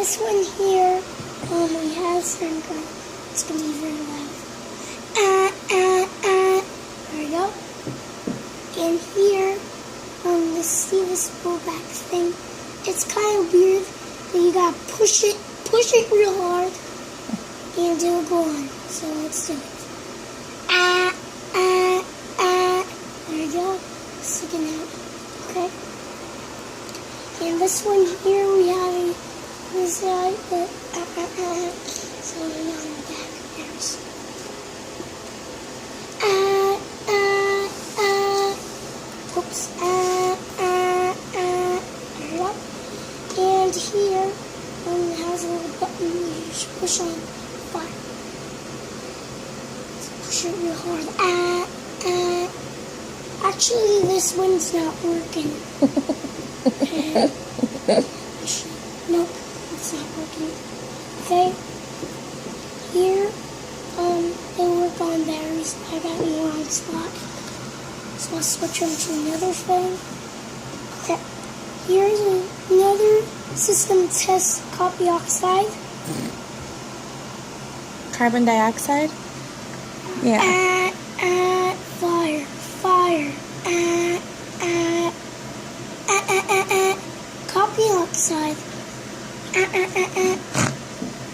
This one here, we have some kind. It's gonna be very loud. There we go. And here, see this pullback thing? It's kind of weird, but you gotta push it real hard, and it'll go on. So let's do it. There we go. Sticking out. Okay. And this one here, we have this side, but so we're on the back. There's. Oops. There we go. And here, it has a little button you just push on fire. Push it real hard. Actually, this one's not working. Nope, it's not working. Okay. Here, they work on batteries. I got in the wrong spot. So I'll switch them to another thing. Okay. Here's another system test copper oxide. Carbon dioxide? Yeah. Fire. Copper oxide.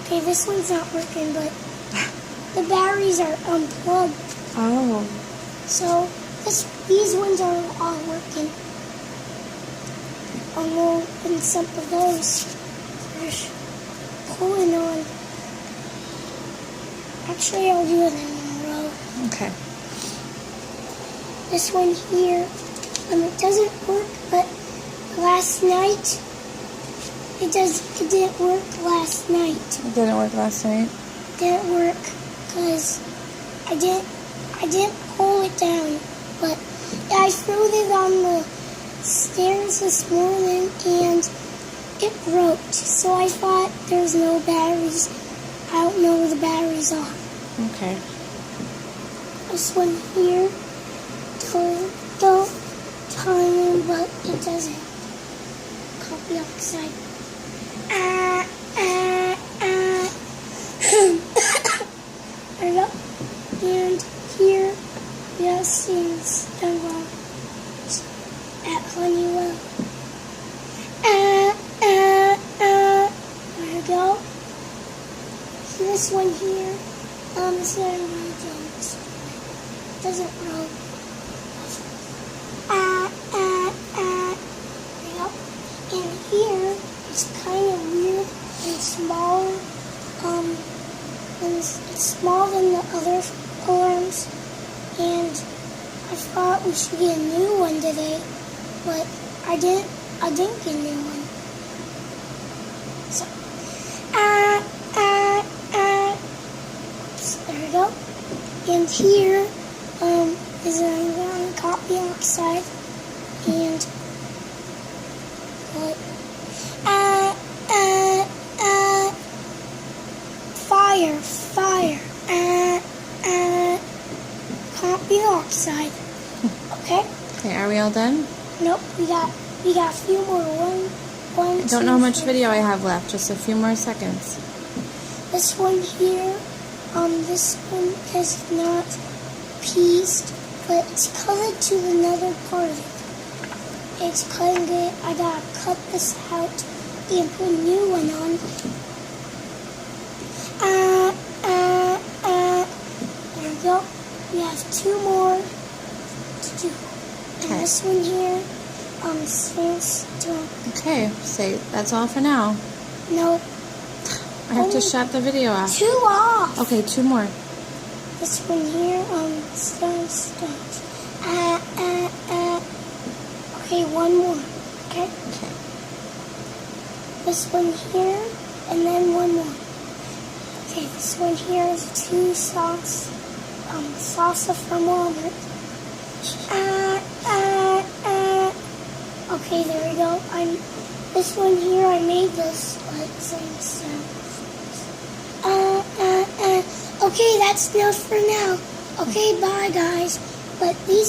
Okay, this one's not working, but the batteries are unplugged. Oh. So these ones are all working. We'll open some of those. There's pulling on. Actually, I'll do it in a row. Okay. This one here, it doesn't work, but last night, it didn't work last night. It didn't work last night? Didn't work because I didn't pull it down, but I threw it on the stairs this morning and it broke. So I thought there's no batteries. I don't know where the batteries are. Okay. This one here, don't time, but it doesn't. Copper oxide. There we go. And here, we have things done wrong at Honeywell. There we go. This one here, it's not really doesn't roll. There we go. And here, it's kind of weird and smaller. And it's smaller than the other alarms. And I thought we should get a new one today, but I didn't get a new one. So, oops, there we go. And here, is a copper oxide, and fire, copper oxide. Okay. Okay, are we all done? Nope, we got a few more. One. I don't know how much video I have left. Just a few more seconds. This one here, this one is not pieced, but it's colored to another part of it. It's cutting it. I gotta cut this out and put a new one on. There we go. We have two more to do. And this one here, stands still. Okay, say that's all for now. Nope. I have to shut the video off. Two off. Okay, two more. This one here, stands. Okay, one more. Okay. Okay. This one here, and then one more. Okay, this one here is two salsa from Walmart. Okay, there we go. This one here, I made this like things. Okay, that's enough for now. Okay, bye guys. But these